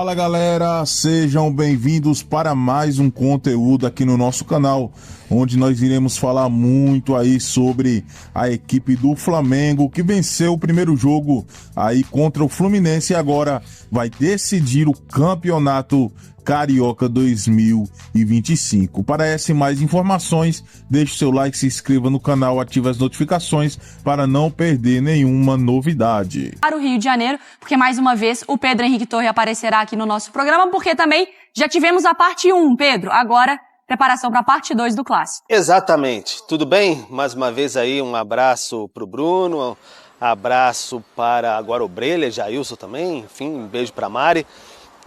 Fala galera, sejam bem-vindos para mais um conteúdo aqui no nosso canal, onde nós iremos falar muito aí sobre a equipe do Flamengo, que venceu o primeiro jogo aí contra o Fluminense e agora vai decidir o Campeonato Carioca 2025. Para essas e mais informações, deixe seu like, se inscreva no canal, ative as notificações para não perder nenhuma novidade. Para o Rio de Janeiro, porque mais uma vez o Pedro Henrique Torre aparecerá aqui no nosso programa, porque também já tivemos a parte 1, Pedro. Agora, preparação para a parte 2 do Clássico. Exatamente. Tudo bem? Mais uma vez aí um abraço para o Bruno, abraço para agora o Brelha, Jailson também, enfim, um beijo para a Mari.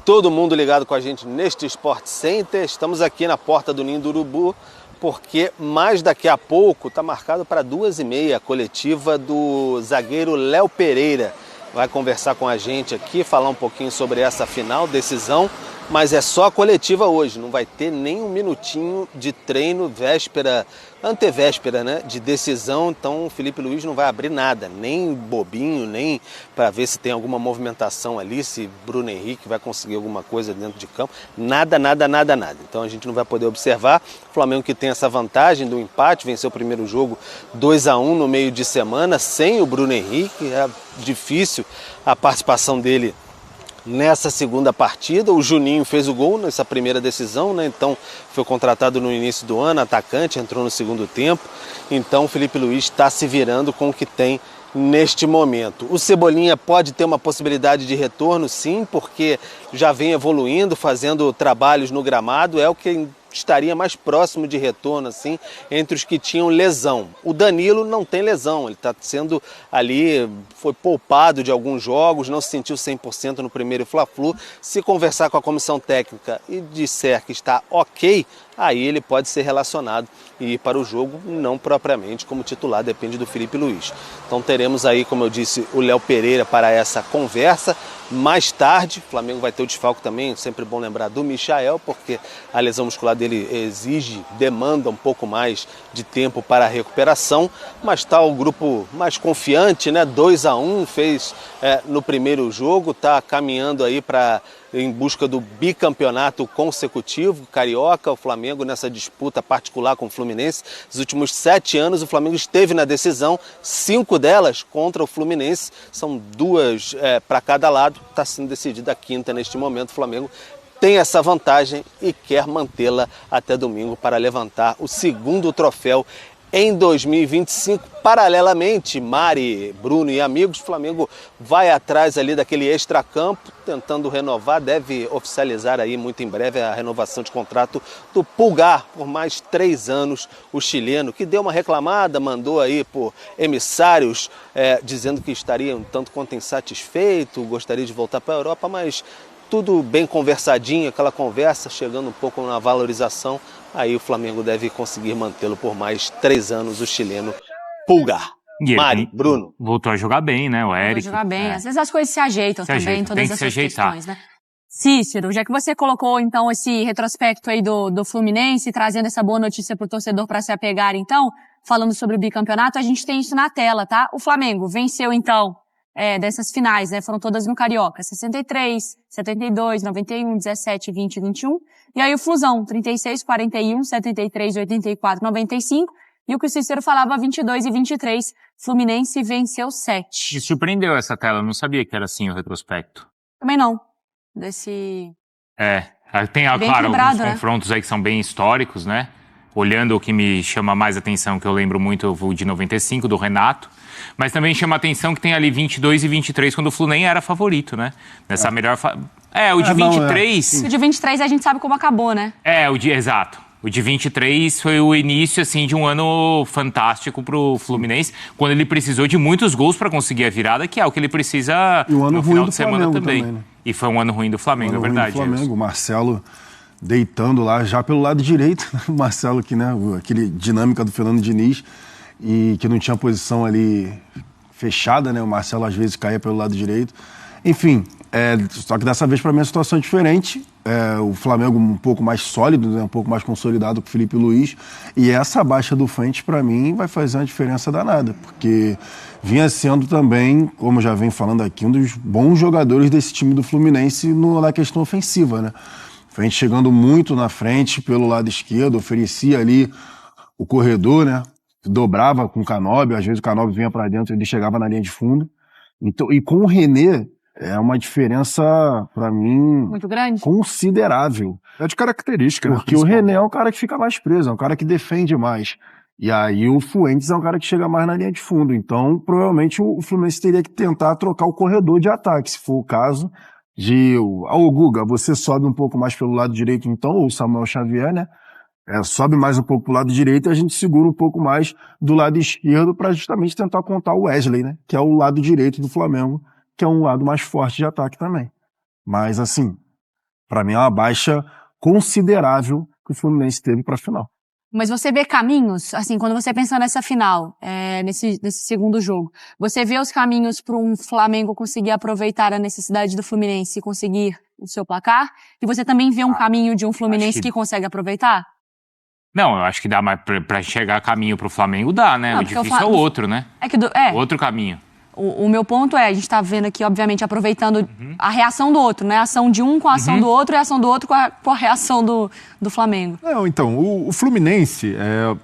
Todo mundo ligado com a gente neste Sport Center. Estamos aqui na porta do Ninho do Urubu, porque mais daqui a pouco está marcado para 2h30 a coletiva do zagueiro Léo Pereira. Vai conversar com a gente aqui, falar um pouquinho sobre essa final, decisão, mas é só a coletiva hoje, não vai ter nem um minutinho de treino, antevéspera, né, de decisão, então o Felipe Luiz não vai abrir nada, nem bobinho, nem para ver se tem alguma movimentação ali, se Bruno Henrique vai conseguir alguma coisa dentro de campo, nada. Então a gente não vai poder observar. O Flamengo que tem essa vantagem do empate, venceu o primeiro jogo 2-1 no meio de semana, sem o Bruno Henrique, é difícil a participação dele nessa segunda partida. O Juninho fez o gol nessa primeira decisão, né? Então foi contratado no início do ano, atacante, entrou no segundo tempo. Então o Felipe Luiz está se virando com o que tem neste momento. O Cebolinha pode ter uma possibilidade de retorno, sim, porque já vem evoluindo, fazendo trabalhos no gramado, é o que estaria mais próximo de retorno, assim, entre os que tinham lesão. O Danilo não tem lesão, ele está sendo ali, foi poupado de alguns jogos, não se sentiu 100% no primeiro Fla-Flu. Se conversar com a comissão técnica e disser que está ok, aí ele pode ser relacionado e ir para o jogo, não propriamente como titular, depende do Felipe Luiz. Então teremos aí, como eu disse, o Léo Pereira para essa conversa. Mais tarde, o Flamengo vai ter o desfalque também, sempre bom lembrar do Michael, porque a lesão muscular dele demanda um pouco mais de tempo para a recuperação, mas está o grupo mais confiante, né? 2-1 fez no primeiro jogo, está caminhando aí em busca do bicampeonato consecutivo carioca. O Flamengo nessa disputa particular com o Fluminense, nos últimos 7 anos o Flamengo esteve na decisão, 5 delas contra o Fluminense, são 2 para cada lado, está sendo decidida a 5ª neste momento. O Flamengo tem essa vantagem e quer mantê-la até domingo para levantar o segundo troféu em 2025. Paralelamente, Mari, Bruno e amigos, o Flamengo vai atrás ali daquele extracampo, tentando renovar, deve oficializar aí muito em breve a renovação de contrato do Pulgar por mais 3 anos, o chileno, que deu uma reclamada, mandou aí por emissários dizendo que estaria um tanto quanto insatisfeito, gostaria de voltar para a Europa, mas tudo bem conversadinho, aquela conversa, chegando um pouco na valorização, aí o Flamengo deve conseguir mantê-lo por mais 3 anos, o chileno Pulgar. Mari, Bruno. Voltou a jogar bem, né, o Eric? Voltou a jogar bem. Às vezes as coisas se ajeitam também, todas essas questões, né? Cícero, já que você colocou então esse retrospecto aí do Fluminense, trazendo essa boa notícia pro torcedor para se apegar então, falando sobre o bicampeonato, a gente tem isso na tela, tá? O Flamengo venceu então dessas finais, né? Foram todas no Carioca. 63, 72, 91, 17, 20 e 21. E aí o Flusão, 36, 41, 73, 84, 95. E o que o Cícero falava, 22 e 23. Fluminense venceu 7. Me surpreendeu essa tela, eu não sabia que era assim o retrospecto. Também não. Tem, claro, alguns confrontos aí que são bem históricos, né? Olhando o que me chama mais atenção, que eu lembro muito, o de 95, do Renato. Mas também chama atenção que tem ali 22 e 23, quando o Flu nem era favorito, né? Nessa melhor... o de 23... O de 23 a gente sabe como acabou, né? Exato. O de 23 foi o início, assim, de um ano fantástico pro Fluminense, quando ele precisou de muitos gols para conseguir a virada, que é o que ele precisa no final de semana também. Né? E foi um ano ruim do Flamengo, é verdade. O Marcelo deitando lá, já pelo lado direito, o Marcelo aqui, né? Aquele dinâmica do Fernando Diniz, e que não tinha posição ali fechada, né? O Marcelo às vezes caía pelo lado direito. Enfim, só que dessa vez para mim a situação é diferente. O Flamengo um pouco mais sólido, né, um pouco mais consolidado com o Felipe Luiz. E essa baixa do Fuentes, para mim, vai fazer uma diferença danada. Porque vinha sendo também, como já vem falando aqui, um dos bons jogadores desse time do Fluminense na questão ofensiva, né? Fuentes chegando muito na frente pelo lado esquerdo, oferecia ali o corredor, né? Dobrava com o Canóbio, às vezes o Canóbio vinha para dentro, ele chegava na linha de fundo. Então, e com o René, é uma diferença, para mim, muito grande, considerável. É de característica, né? Porque o René é um cara que fica mais preso, é um cara que defende mais. E aí o Fuentes é um cara que chega mais na linha de fundo. Então, provavelmente, o Fluminense teria que tentar trocar o corredor de ataque, se for o caso de... Guga, você sobe um pouco mais pelo lado direito, então, ou o Samuel Xavier, né? Sobe mais um pouco pro lado direito e a gente segura um pouco mais do lado esquerdo para justamente tentar contar o Wesley, né? Que é o lado direito do Flamengo, que é um lado mais forte de ataque também. Mas, assim, para mim é uma baixa considerável que o Fluminense teve para a final. Mas você vê caminhos, assim, quando você pensa nessa final, nesse segundo jogo, você vê os caminhos para um Flamengo conseguir aproveitar a necessidade do Fluminense e conseguir o seu placar? E você também vê um caminho de um Fluminense que consegue aproveitar? Não, eu acho que dá, mas pra enxergar caminho pro Flamengo dá, né? O difícil é o outro, né? O outro caminho. O meu ponto a gente tá vendo aqui, obviamente, aproveitando a reação do outro, né? A ação de um com a ação do outro e a ação do outro com a reação do Flamengo. Não, então, o Fluminense,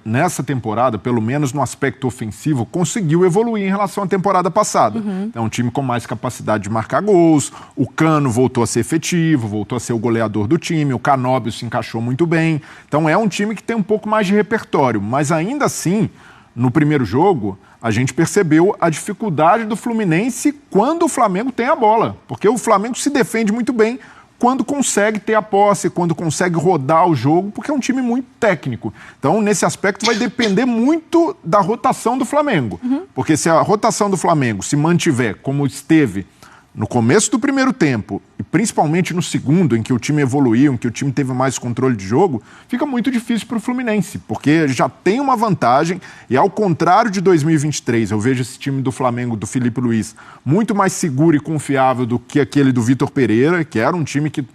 nessa temporada, pelo menos no aspecto ofensivo, conseguiu evoluir em relação à temporada passada. É um time com mais capacidade de marcar gols, o Cano voltou a ser efetivo, voltou a ser o goleador do time, o Canóbio se encaixou muito bem. Então é um time que tem um pouco mais de repertório, mas ainda assim, no primeiro jogo, a gente percebeu a dificuldade do Fluminense quando o Flamengo tem a bola. Porque o Flamengo se defende muito bem quando consegue ter a posse, quando consegue rodar o jogo, porque é um time muito técnico. Então, nesse aspecto, vai depender muito da rotação do Flamengo. Porque se a rotação do Flamengo se mantiver como esteve no começo do primeiro tempo, e principalmente no segundo, em que o time evoluiu, em que o time teve mais controle de jogo, fica muito difícil para o Fluminense, porque já tem uma vantagem, e ao contrário de 2023, eu vejo esse time do Flamengo, do Felipe Luiz, muito mais seguro e confiável do que aquele do Vitor Pereira, que era um time que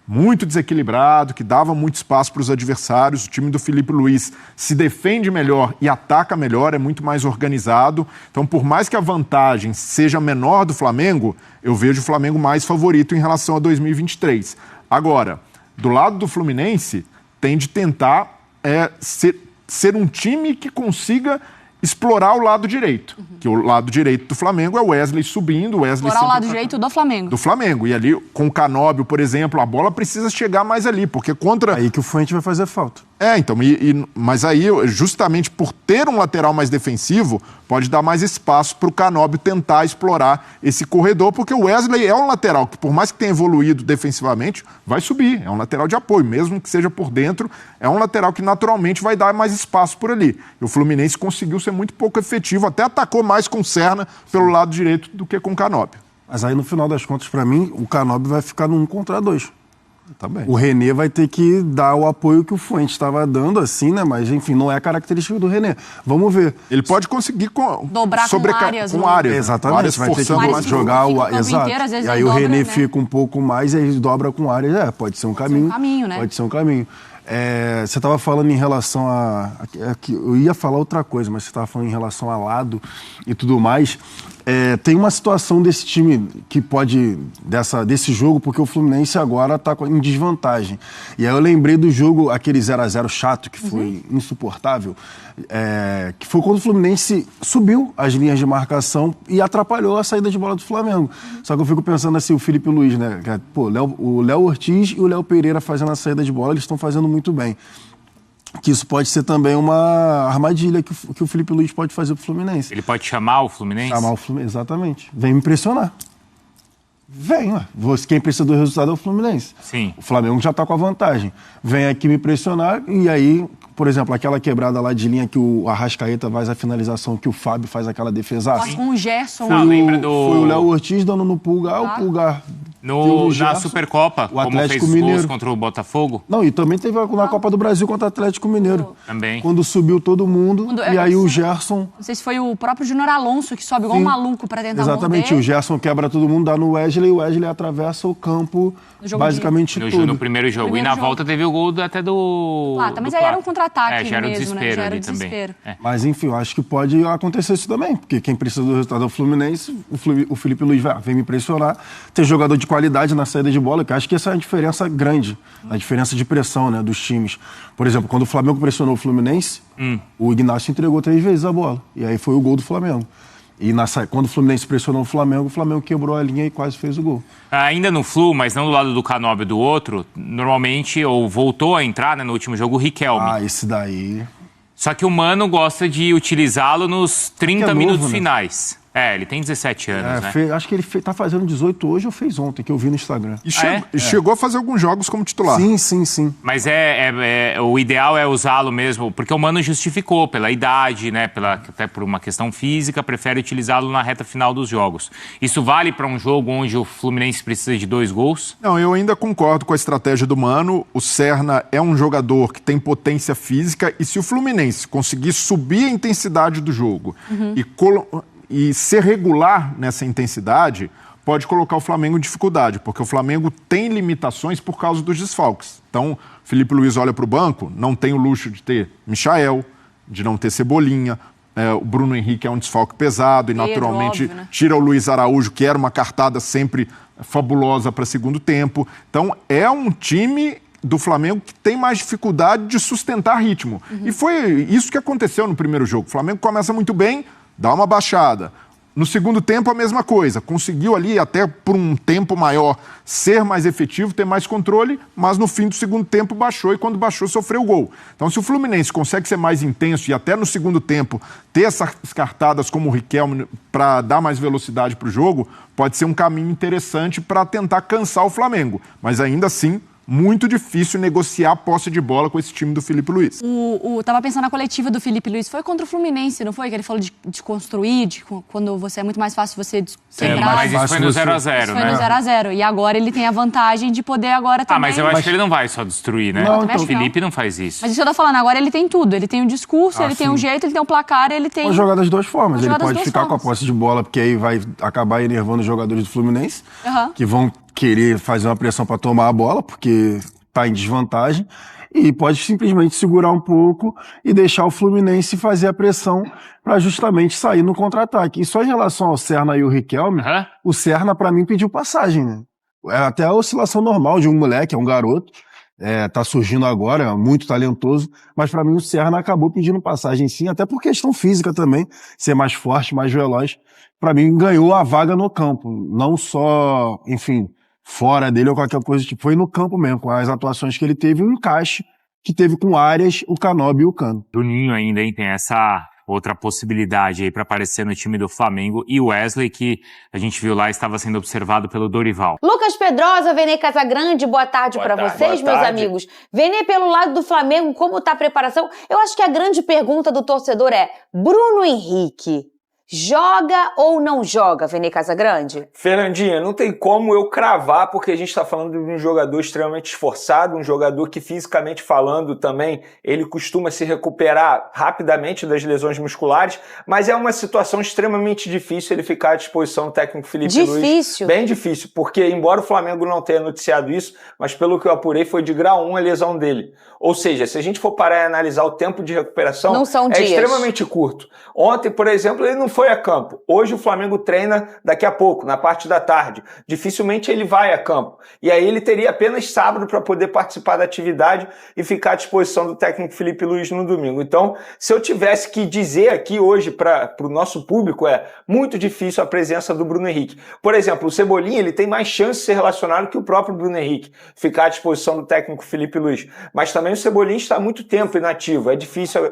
muito desequilibrado, que dava muito espaço para os adversários. O time do Felipe Luiz se defende melhor e ataca melhor, é muito mais organizado. Então, por mais que a vantagem seja menor do Flamengo, eu vejo o Flamengo mais favorito em relação a 2023. Agora, do lado do Fluminense, tem de tentar ser um time que consiga explorar o lado direito. Que o lado direito do Flamengo é o Wesley subindo. Explorar o lado direito do Flamengo. Do Flamengo. E ali, com o Canóbio, por exemplo, a bola precisa chegar mais ali, porque contra... Aí que o Fuentes vai fazer falta. Então, mas aí, justamente por ter um lateral mais defensivo, pode dar mais espaço para o Canóbio tentar explorar esse corredor, porque o Wesley é um lateral que, por mais que tenha evoluído defensivamente, vai subir. É um lateral de apoio, mesmo que seja por dentro, é um lateral que naturalmente vai dar mais espaço por ali. E o Fluminense conseguiu ser muito pouco efetivo, até atacou mais com o Serna pelo lado direito do que com o Canóbio. Mas aí, no final das contas, para mim, o Canóbio vai ficar no 1 contra 2. Também. O René vai ter que dar o apoio que o Fuentes estava dando, assim, né? Mas, enfim, não é característica do René. Vamos ver. Ele pode conseguir dobrar com áreas. Exatamente. Áreas vai ter que jogar o exato. Inteiro, e aí o René, né, fica um pouco mais e aí dobra com áreas. Pode ser um caminho. Né? Pode ser um caminho. Você estava falando em relação eu ia falar outra coisa, mas você estava falando em relação a lado e tudo mais. Tem uma situação desse time que pode, desse jogo, porque o Fluminense agora está em desvantagem. E aí eu lembrei do jogo, aquele 0x0 chato, que foi insuportável, que foi quando o Fluminense subiu as linhas de marcação e atrapalhou a saída de bola do Flamengo. Só que eu fico pensando assim, o Felipe Luiz, né? Pô, o Léo Ortiz e o Léo Pereira fazendo a saída de bola, eles estão fazendo muito bem. Que isso pode ser também uma armadilha que o Felipe Luiz pode fazer pro Fluminense. Ele pode chamar o Fluminense? Chamar o Fluminense, exatamente. Vem me impressionar. Vem, ué. Quem precisa do resultado é o Fluminense. Sim. O Flamengo já tá com a vantagem. Vem aqui me impressionar e aí, por exemplo, aquela quebrada lá de linha que o Arrascaeta faz a finalização, que o Fábio faz aquela defesaça. Com o Gerson. Foi o Léo Ortiz dando no Pulgar, o Pulgar Na Supercopa, como fez gols contra o Botafogo. Não, e também teve na Copa do Brasil contra o Atlético Mineiro. Também. Quando subiu todo mundo, e aí o Gerson... Não sei se foi o próprio Júnior Alonso que sobe igual um maluco para tentar morder. Exatamente, o Gerson quebra todo mundo, dá no Wesley, e o Wesley atravessa o campo basicamente tudo. No primeiro jogo. E na volta teve o gol até do... Mas aí era um contra-ataque já era mesmo, desespero, né? Já era ali desespero. Também. Mas enfim, eu acho que pode acontecer isso também, porque quem precisa do resultado é o Fluminense, o Felipe Luiz vem me impressionar, ter jogador de qualidade na saída de bola, que eu acho que essa é a diferença grande, a diferença de pressão, né, dos times. Por exemplo, quando o Flamengo pressionou o Fluminense, o Ignacio entregou 3 vezes a bola, e aí foi o gol do Flamengo. E quando o Fluminense pressionou o Flamengo quebrou a linha e quase fez o gol. Ainda no Flu, mas não do lado do Canóbio do outro, normalmente, ou voltou a entrar, né, no último jogo, o Riquelme. Esse daí... Só que o Mano gosta de utilizá-lo nos 30 minutos finais. Ele tem 17 anos, né? Acho que ele tá fazendo 18 hoje ou fez ontem, que eu vi no Instagram. E chegou a fazer alguns jogos como titular. Sim. Mas o ideal é usá-lo mesmo, porque o Mano justificou pela idade, né? Até por uma questão física, prefere utilizá-lo na reta final dos jogos. Isso vale para um jogo onde o Fluminense precisa de 2 gols? Não, eu ainda concordo com a estratégia do Mano. O Serna é um jogador que tem potência física e se o Fluminense conseguir subir a intensidade do jogo e ser regular nessa intensidade, pode colocar o Flamengo em dificuldade, porque o Flamengo tem limitações por causa dos desfalques. Então, Felipe Luiz olha para o banco, não tem o luxo de ter Michael, de não ter Cebolinha, o Bruno Henrique é um desfalque pesado e naturalmente óbvio, né? Tira o Luiz Araújo, que era uma cartada sempre fabulosa para segundo tempo. Então, é um time do Flamengo que tem mais dificuldade de sustentar ritmo. E foi isso que aconteceu no primeiro jogo. O Flamengo começa muito bem, dá uma baixada. No segundo tempo, a mesma coisa. Conseguiu ali, até por um tempo maior, ser mais efetivo, ter mais controle, mas no fim do segundo tempo baixou e quando baixou, sofreu o gol. Então, se o Fluminense consegue ser mais intenso e até no segundo tempo ter essas cartadas como o Riquelme para dar mais velocidade para o jogo, pode ser um caminho interessante para tentar cansar o Flamengo. Mas ainda assim, muito difícil negociar a posse de bola com esse time do Felipe Luiz. Tava pensando na coletiva do Felipe Luiz, foi contra o Fluminense, não foi? Que ele falou de construir, quando você é muito mais fácil você quebrar. Mas isso foi no 0x0, né? Foi no 0x0. E agora ele tem a vantagem de poder agora também... mas eu acho que ele não vai só destruir, né? O Felipe não faz isso. Mas isso que eu tô falando, agora ele tem tudo. Ele tem um discurso, ele tem um jeito, ele tem um placar, ele tem... Pode jogar das duas formas. Ele pode ficar com a posse de bola, porque aí vai acabar enervando os jogadores do Fluminense, que vão querer fazer uma pressão para tomar a bola, porque tá em desvantagem, e pode simplesmente segurar um pouco e deixar o Fluminense fazer a pressão para justamente sair no contra-ataque. E só em relação ao Serna e o Riquelme, o Serna para mim pediu passagem, né? É até a oscilação normal de um moleque, é um garoto, tá surgindo agora, muito talentoso, mas para mim o Serna acabou pedindo passagem sim, até por questão física também, ser mais forte, mais veloz. Para mim ganhou a vaga no campo, não só, enfim, fora dele ou qualquer coisa, tipo, foi no campo mesmo, com as atuações que ele teve, um encaixe que teve com Arias, o Canóbio e o Cano. Juninho ainda, hein, tem essa outra possibilidade aí para aparecer no time do Flamengo, e o Wesley, que a gente viu lá, estava sendo observado pelo Dorival. Lucas Pedrosa, Vene Casagrande, boa tarde para vocês, meus amigos. Vene, pelo lado do Flamengo, como está a preparação? Eu acho que a grande pergunta do torcedor é, Bruno Henrique joga ou não joga, Vene Casagrande? Fernandinha, não tem como eu cravar, porque a gente está falando de um jogador extremamente esforçado, um jogador que fisicamente falando também, ele costuma se recuperar rapidamente das lesões musculares, mas é uma situação extremamente difícil ele ficar à disposição do técnico Felipe Luiz. Difícil? Bem difícil, porque embora o Flamengo não tenha noticiado isso, mas pelo que eu apurei foi de grau 1 a lesão dele. Ou seja, se a gente for parar e analisar o tempo de recuperação, não são dias. Extremamente curto. Ontem, por exemplo, ele não foi a campo. Hoje o Flamengo treina daqui a pouco, na parte da tarde. Dificilmente ele vai a campo. E aí ele teria apenas sábado para poder participar da atividade e ficar à disposição do técnico Felipe Luiz no domingo. Então, se eu tivesse que dizer aqui hoje para o nosso público, é muito difícil a presença do Bruno Henrique. Por exemplo, o Cebolinha ele tem mais chance de ser relacionado que o próprio Bruno Henrique, ficar à disposição do técnico Felipe Luiz. Mas também o Cebolinha está há muito tempo inativo. É difícil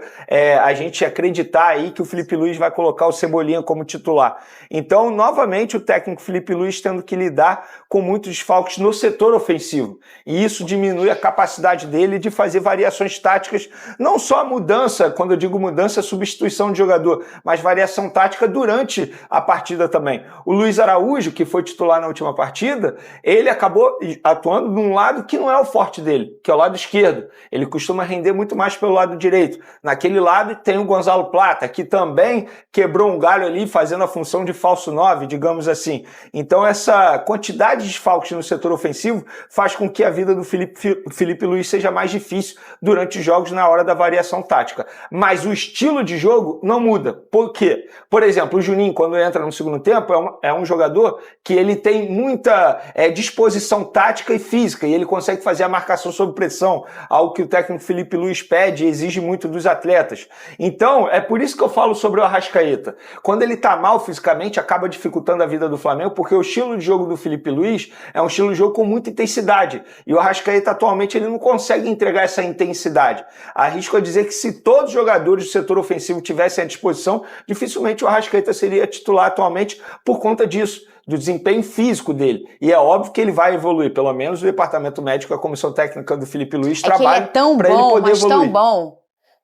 a gente acreditar aí que o Felipe Luiz vai colocar o Cebolinha Cebolinha como titular. Então, novamente, o técnico Felipe Luiz tendo que lidar com muitos desfalques no setor ofensivo. E isso diminui a capacidade dele de fazer variações táticas, não só a mudança, quando eu digo mudança, substituição de jogador, mas variação tática durante a partida também. O Luiz Araújo, que foi titular na última partida, ele acabou atuando num lado que não é o forte dele, que é o lado esquerdo. Ele costuma render muito mais pelo lado direito. Naquele lado tem o Gonzalo Plata, que também quebrou um galho ali, fazendo a função de falso 9, digamos assim. Então essa quantidade de desfalques no setor ofensivo faz com que a vida do Felipe Luiz seja mais difícil durante os jogos na hora da variação tática. Mas o estilo de jogo não muda. Por quê? Por exemplo, o Juninho, quando entra no segundo tempo, é um jogador que ele tem muita disposição tática e física, e ele consegue fazer a marcação sob pressão, algo que o técnico Felipe Luiz pede e exige muito dos atletas. Então, é por isso que eu falo sobre o Arrascaeta. Quando ele tá mal fisicamente, acaba dificultando a vida do Flamengo, porque o estilo de jogo do Felipe Luiz é um estilo de jogo com muita intensidade, e o Arrascaeta atualmente ele não consegue entregar essa intensidade. Arrisco a dizer que se todos os jogadores do setor ofensivo tivessem à disposição, dificilmente o Arrascaeta seria titular atualmente por conta disso, do desempenho físico dele. E é óbvio que ele vai evoluir, pelo menos o departamento médico, a comissão técnica do Felipe Luiz trabalha para ele poder evoluir. Tão bom,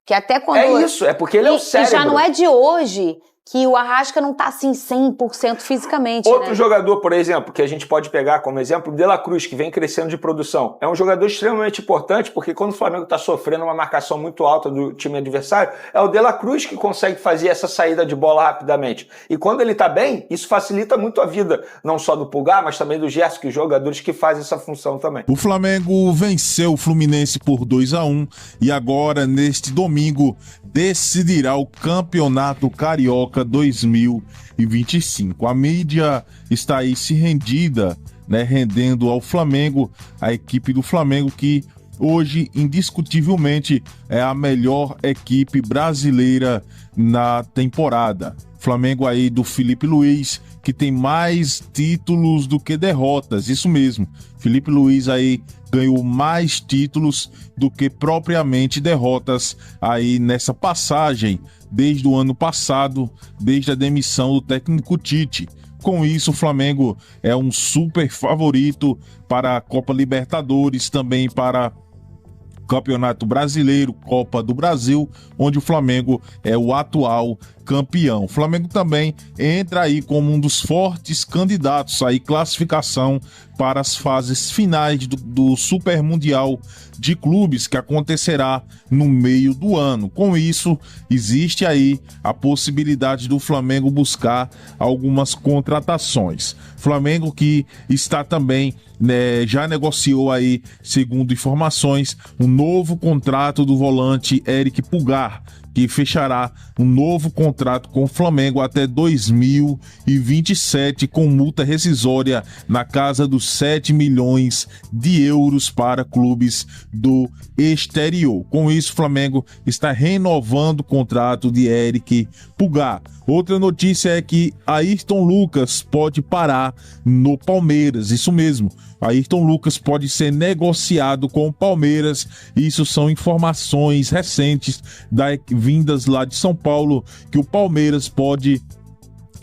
que até quando... É isso, é porque ele é o cérebro. E já não é de hoje que o Arrasca não tá assim 100% fisicamente, Outro jogador, por exemplo, que a gente pode pegar como exemplo, o De La Cruz, que vem crescendo de produção. É um jogador extremamente importante, porque quando o Flamengo tá sofrendo uma marcação muito alta do time adversário, é o De La Cruz que consegue fazer essa saída de bola rapidamente. E quando ele tá bem, isso facilita muito a vida, não só do Pulgar, mas também do Gerson, que jogadores que fazem essa função também. O Flamengo venceu o Fluminense por 2-1 e agora, neste domingo, decidirá o Campeonato Carioca 2025. A mídia está aí se rendendo ao Flamengo, a equipe do Flamengo que hoje indiscutivelmente é a melhor equipe brasileira na temporada. Flamengo aí do Felipe Luiz, que tem mais títulos do que derrotas, isso mesmo. Felipe Luiz aí ganhou mais títulos do que propriamente derrotas aí nessa passagem desde o ano passado, desde a demissão do técnico Tite. Com isso, o Flamengo é um super favorito para a Copa Libertadores, também para Campeonato Brasileiro, Copa do Brasil, onde o Flamengo é o atual campeão. O Flamengo também entra aí como um dos fortes candidatos aí classificação para as fases finais do Super Mundial de Clubes, que acontecerá no meio do ano. Com isso, existe aí a possibilidade do Flamengo buscar algumas contratações. Flamengo que está também, já negociou aí, segundo informações, um novo contrato do volante Eric Pulgar, que fechará um novo contrato com o Flamengo até 2027, com multa rescisória na casa dos 7 milhões de euros para clubes do exterior. Com isso, o Flamengo está renovando o contrato de Eric Pulgar. Outra notícia é que Ayrton Lucas pode parar no Palmeiras, isso mesmo. Ayrton Lucas pode ser negociado com o Palmeiras. Isso são informações recentes vindas lá de São Paulo, que o Palmeiras pode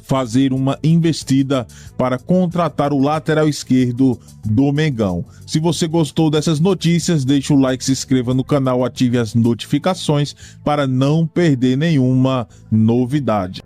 fazer uma investida para contratar o lateral esquerdo do Mengão. Se você gostou dessas notícias, deixe o like, se inscreva no canal, ative as notificações para não perder nenhuma novidade.